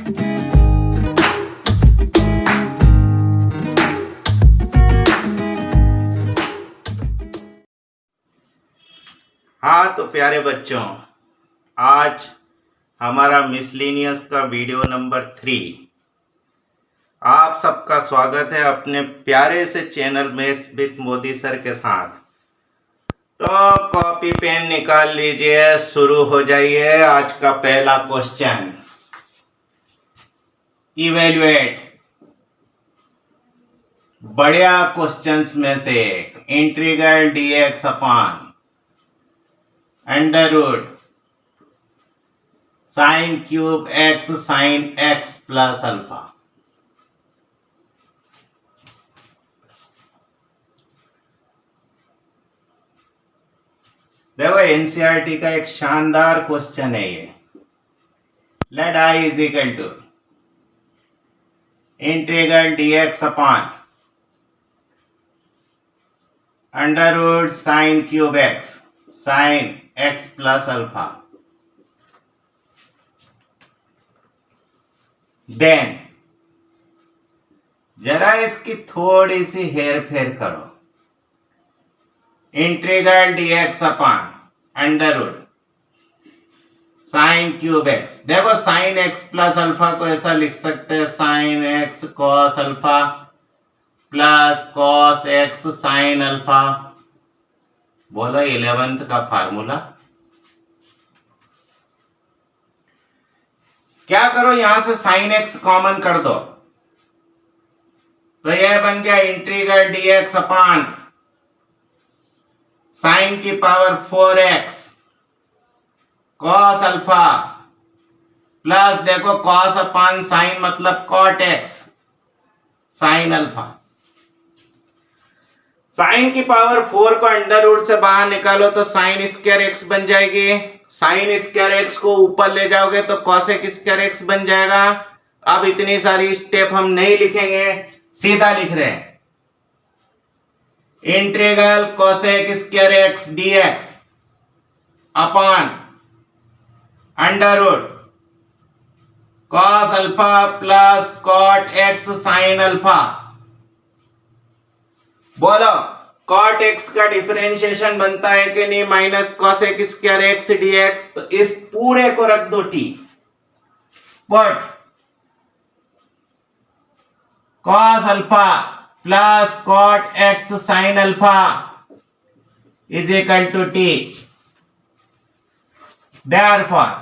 हाँ तो प्यारे बच्चों, आज हमारा मिसलेनियस का वीडियो नंबर 3। आप सबका स्वागत है अपने प्यारे से channel maths with Modi sir के साथ। तो कॉपी पेन निकाल लीजिए, शुरू हो जाइए। आज का पहला क्वेश्चन, इवेल्युएट। बढ़िया क्वेश्चंस में से एक, integral dx upon under root sine cube x sine x plus alpha. देखो एनसीईआरटी का एक शानदार क्वेश्चन है ये। Let I is equal to integral dx upon under root sine cube x sine x plus alpha. Then जरा इसकी थोड़ी सी हेर फेर करो। Integral dx upon under root sine cube x। देखो साइन x प्लस अल्फा को ऐसा लिख सकते हैं, sine x cos alpha plus cos x sine alpha. बोलो 11th का फार्मूला। क्या करो, यहां से साइन x कॉमन कर दो, तो यह बन गया इंटीग्रल dx अपॉन साइन की power 4x cos alpha plus, देखो कॉस अपॉन साइन मतलब cot x sine alpha. Sine की पावर 4 को अंडर रूट से बाहर निकालो तो साइन स्क्वायर x बन जाएगी। साइन स्क्वायर x को ऊपर ले जाओगे तो कॉसेक स्क्वायर x बन जाएगा। अब इतनी सारी स्टेप हम नहीं लिखेंगे, सीधा लिख रहे हैं। Integral cosec square x dx upon under root cos alpha plus cot x sine alpha. बोलो कॉट x का डिफरेंशिएशन बनता है कि नहीं, minus cosec square x dx। तो इस पूरे को रख दो t, but cos alpha plus cot x sine alpha is equal to t। Therefore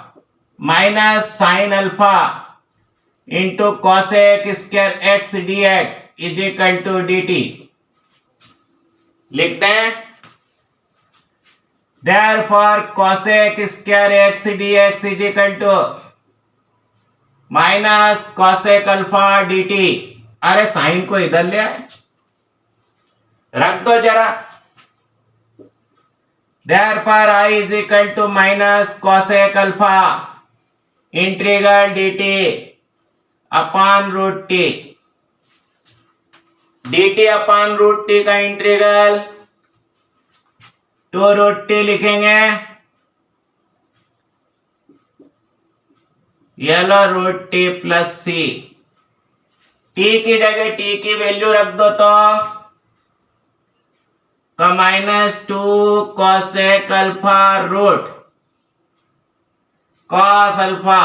minus sine alpha into cosec square x dx is equal to dt। लिखते हैं therefore cosec square x dx is equal to minus cosec alpha dt। अरे sine को इधर ले आए, रख दो जरा। Therefore i is equal to minus cosec alpha integral dt upon root t। dt upon root t का इंटीग्रल टू रूट t लिखेंगे, येलो root t plus c। t की जगह t की वैल्यू रख दो तो minus 2 cosec alpha root cos alpha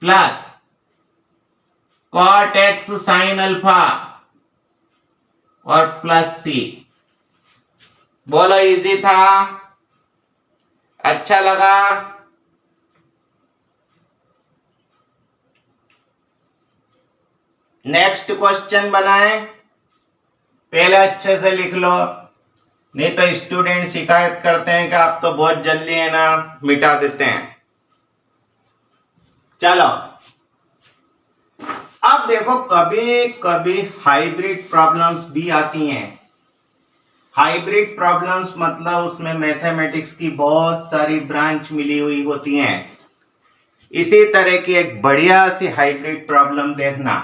plus cot x sine alpha और प्लस c। बोलो इजी था, अच्छा लगा? नेक्स्ट क्वेश्चन बनाएं, पहले अच्छे से लिख लो, नहीं तो स्टूडेंट शिकायत करते हैं कि आप तो बहुत जल्दी है ना मिटा देते हैं। चलो अब देखो, कभी कभी हाइब्रिड प्रॉब्लम्स भी आती हैं। हाइब्रिड प्रॉब्लम्स मतलब उसमें मैथमेटिक्स की बहुत सारी ब्रांच मिली हुई होती हैं। इसी तरह की एक बढ़िया सी हाइब्रिड प्रॉब्लम देखना।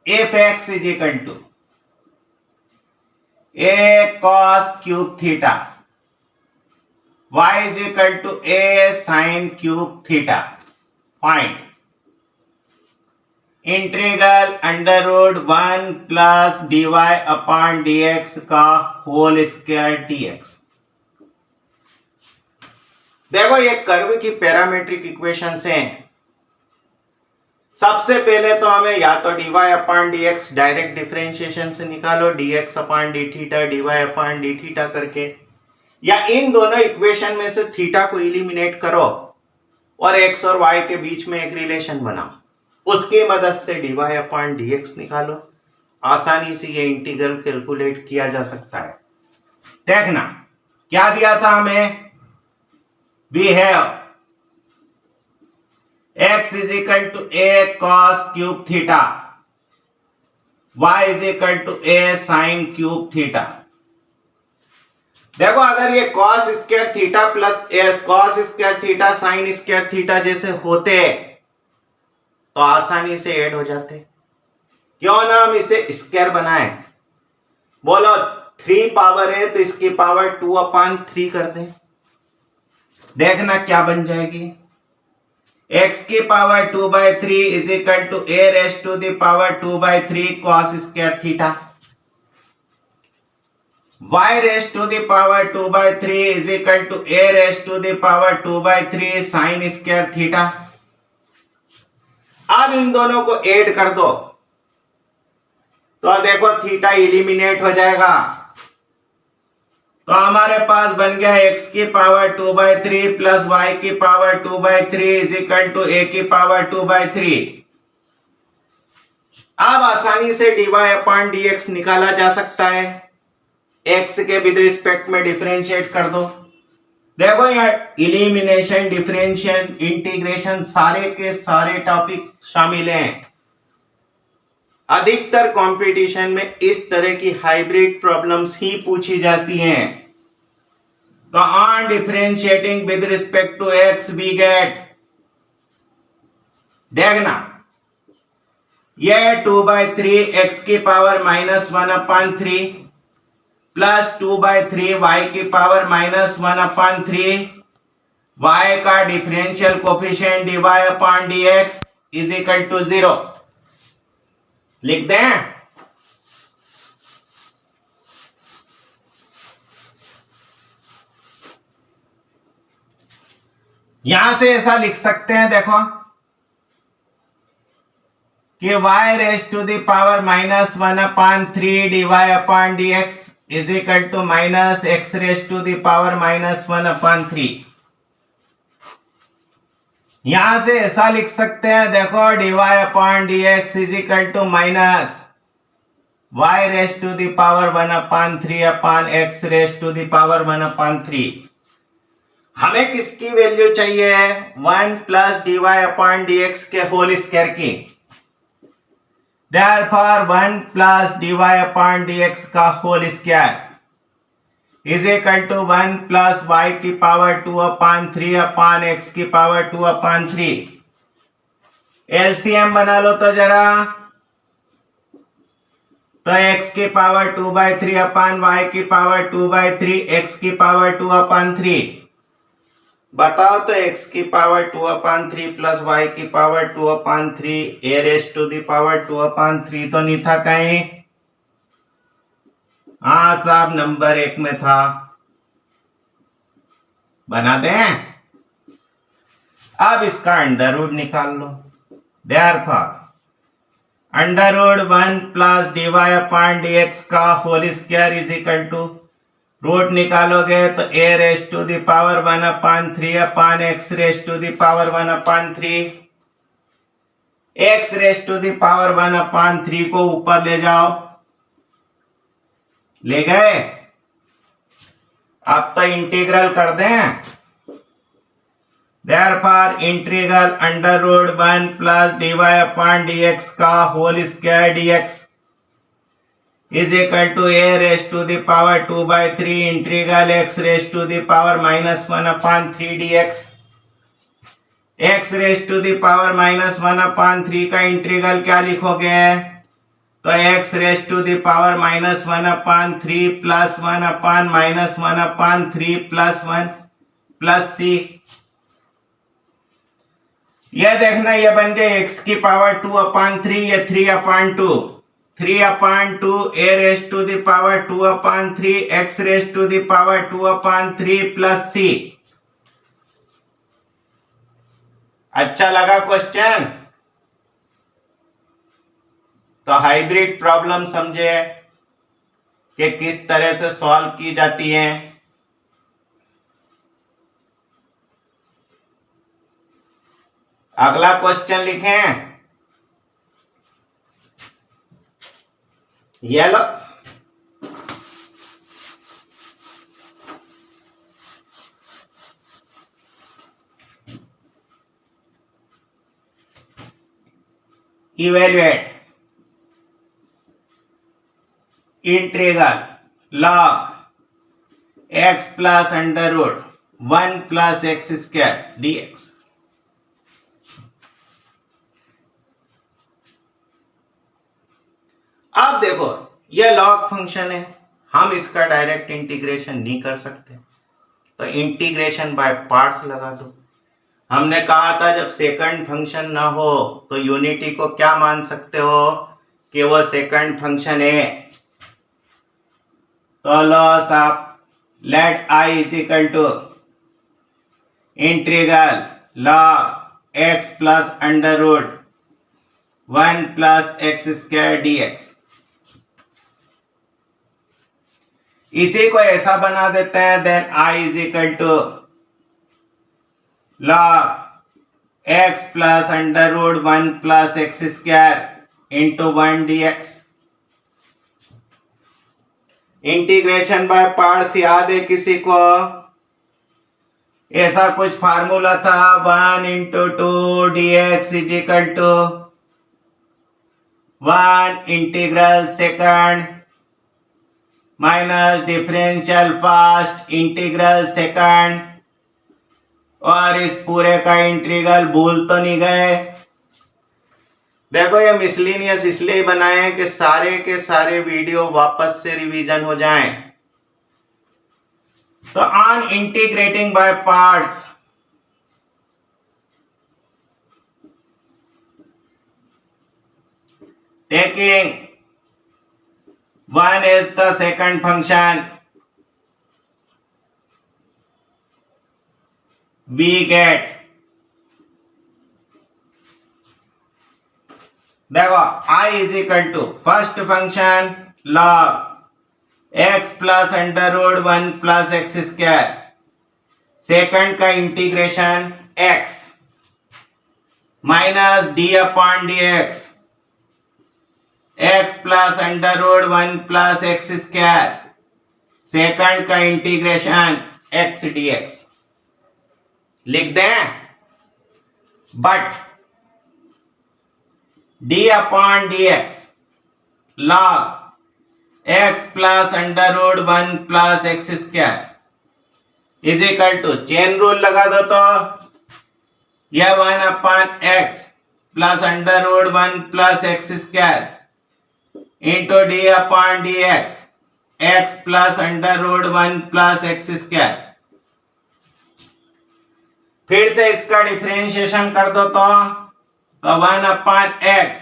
F x is equal to a cos cube theta y is equal to a sine cube theta find integral under root 1 plus dy upon dx का होल स्क्वायर dx। देखो ये कर्व की parametric equations हैं। सबसे पहले तो हमें या तो dy upon dx direct differentiation से निकालो, dx upon d theta dy upon d theta करके, या इन दोनों इक्वेशन में से थीटा को इलिमिनेट करो और x और y के बीच में एक रिलेशन बनाओ, उसकी मदद से dy अपॉन dx निकालो। आसानी से ये इंटीग्रल कैलकुलेट किया जा सकता है। देखना क्या दिया था हमें, we have x is equal to a cos cube theta, y is equal to a sin cube theta. देखो अगर ये cos square theta plus cos square theta sin square theta जैसे होते तो आसानी से ऐड हो जाते। क्यों ना हम इसे स्क्वायर बनाएं। बोलो 3 पावर है तो इसकी पावर 2/3 कर दें। देखना क्या बन जाएगी, x की power 2/3 is equal to a raise to the power 2/3 cos square theta, y raise to the power 2/3 is equal to a raise to the power 2/3 sin square theta. अब इन दोनों को ऐड कर दो तो देखो थीटा इलिमिनेट हो जाएगा। तो हमारे पास बन गया x की पावर 2/3 प्लस y की power 2/3 is equal to a की पावर 2/3। अब आसानी से dy अपॉन dx निकाला जा सकता है। x के विद रिस्पेक्ट में डिफरेंशिएट कर दो। देखो यार इलिमिनेशन, डिफरेंशियल, इंटीग्रेशन सारे के सारे टॉपिक शामिल हैं। अधिकतर कंपटीशन में इस तरह की हाइब्रिड प्रॉब्लम्स ही पूछी जाती हैं। तो on differentiating with respect to x we get, देखना ये 2/3 x की पावर -1/3 प्लस 2/3 y की पावर -1/3, y का differential coefficient dy upon dx is equal to 0 लिख दें। यहां से ऐसा लिख सकते हैं, देखो कि y raise to the power -1/3 dy upon dx is equal to -x raise to the power -1/3। यहां से ऐसा लिख सकते हैं, देखो dy upon dx is equal to -y raise to the power 1/3 upon x raise to the power 1/3। हमें किसकी value चाहिए, 1 प्लस dy अपॉन dx के होल स्क्वायर की। Therefore 1 plus dy upon dx का whole square is equal to 1 plus y की power 2/3 upon x की power 2/3। LCM बना लो तो जरा, तो x की पावर 2/3 अपॉन y की पावर 2/3, x की पावर 2/3। बताओ तो x की पावर 2/3 प्लस y की power 2/3 a raise to the power 2/3 तो नहीं था कहीं? हाँ साहब नंबर 1 में था। बना दें। अब इसका अंडर रूट निकाल लो। Therefore under root 1 plus dy upon dx का whole square is equal to, root निकालोगे तो a raise to the power 1/3 upon x raise to the power 1/3। x raise to the power 1/3 को ऊपर ले जाओ, ले गए। अब तो इंटीग्रल कर दें। Therefore integral under root 1 plus dy upon dx का whole square dx is equal to a raised to the power 2/3 integral x raised to the power -1/3 dx। x raised to the power -1/3 का integral क्या लिखोगे, तो x raised to the power -1/3 plus 1/-1/3 plus 1 plus c। यह देखना, यह बन गए x की पावर 2/3, ये 3/2, 3/2 a raise to the power 2/3 x raise to the power 2/3 plus c। अच्छा लगा क्वेश्चन? तो हाइब्रिड प्रॉब्लम समझे कि किस तरह से सॉल्व की जाती है। अगला क्वेश्चन लिखें, ये लो, evaluate integral log x plus under root 1 plus x square dx। अब देखो, यह लॉग फंक्शन है, हम इसका डायरेक्ट इंटीग्रेशन नहीं कर सकते, तो इंटीग्रेशन बाय पार्ट्स लगा दो। हमने कहा था जब सेकंड फंक्शन ना हो तो यूनिटी को क्या मान सकते हो कि वो सेकंड फंक्शन है। तो laws of let I is equal to integral log x plus under root 1 plus x square dx। इसी को ऐसा बना देते हैं, then I is equal to log x plus under root 1 plus x square into 1 dx। Integration by parts याद है किसी को? ऐसा कुछ फार्मूला था, 1 into 2 dx is equal to 1 integral second minus differential first integral second. और इस पूरे का इंटीग्रल भूल तो नहीं गए? देखो, ये मिसलिनियस इसलिए बनाए हैं कि सारे के सारे वीडियो वापस से रिवीजन हो जाएं। तो on integrating by parts, taking 1 is the second function, we get, देखो I is equal to first function log x plus under root 1 plus x square, second का integration x minus d upon d x, x plus under root 1 plus x square, second का integration x dx। लिख दें, but d upon d x log x plus under root 1 plus x square is equal to, chain rule लगा दो तो यह 1 upon x plus under root 1 plus x square into D upon d x, x plus under root 1 plus x square. फिर से इसका differentiation कर दो तो 1 upon x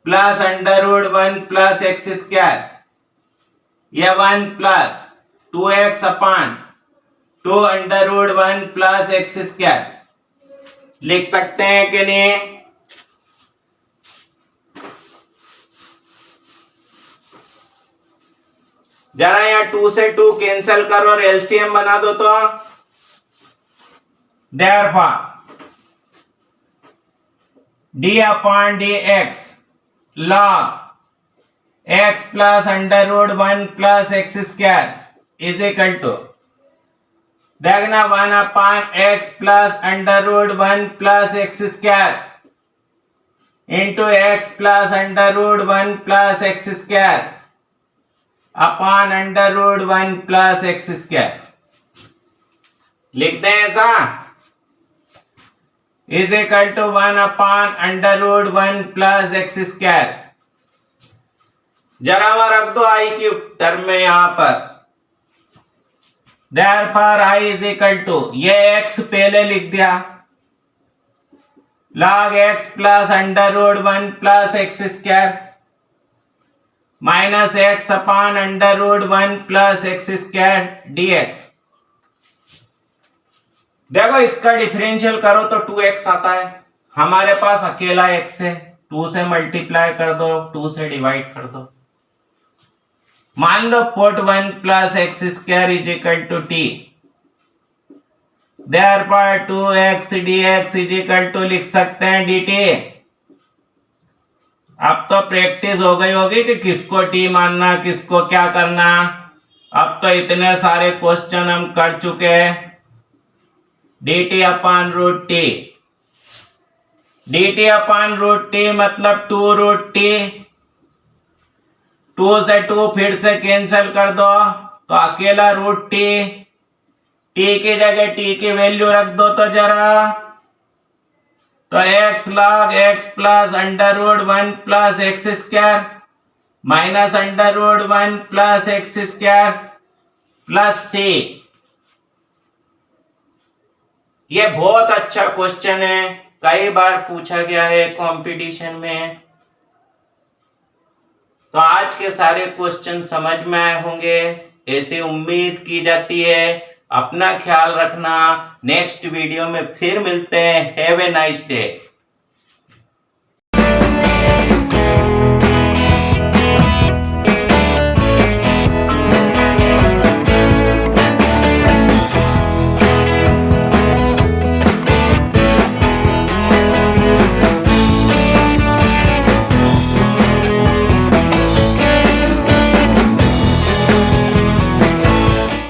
plus under root 1 plus x square, यह 1 plus 2x upon 2 under root 1 plus x square. लिख सकते हैं कि नहीं? जरा यहाँ 2 से 2 कैंसिल करो और एलसीएम बना दो तो therefore d upon d x log x plus under root 1 plus x square is equal to, देखना 1 upon x plus under root 1 plus x square into x plus under root 1 plus x square upon under root 1 plus x square. लिखते हैं ऐसा, is equal to 1 upon under root 1 plus x square. जरा वह रख दो आई की term में यहां पर, therefore I is equal to, ये एक्स पहले लिख दिया log x plus under root 1 plus x square minus x upon under root 1 plus x square dx। देखो इसका डिफरेंशियल करो तो 2x आता है, हमारे पास अकेला x है, 2 से मल्टीप्लाई कर दो, 2 से डिवाइड कर दो। मान लो put 1 plus x square is equal to t, therefore 2x dx is equal to लिख सकते हैं dt। अब तो प्रैक्टिस हो गई होगी कि किसको t मानना, किसको क्या करना। अब तो इतने सारे क्वेश्चन हम कर चुके हैं। dt upon root t, dt upon root t मतलब 2 रूट टी, 2 से 2 फिर से कैंसिल कर दो तो अकेला रूट टी, टी की जगह टी की वैल्यू रख दो तो जरा, तो x log x plus under root 1 plus x square minus under root 1 plus x square plus c। ये बहुत अच्छा क्वेश्चन है, कई बार पूछा गया है कंपटीशन में। तो आज के सारे क्वेश्चन समझ में आए होंगे, ऐसी उम्मीद की जाती है। अपना ख्याल रखना, नेक्स्ट वीडियो में फिर मिलते हैं। Have a nice day.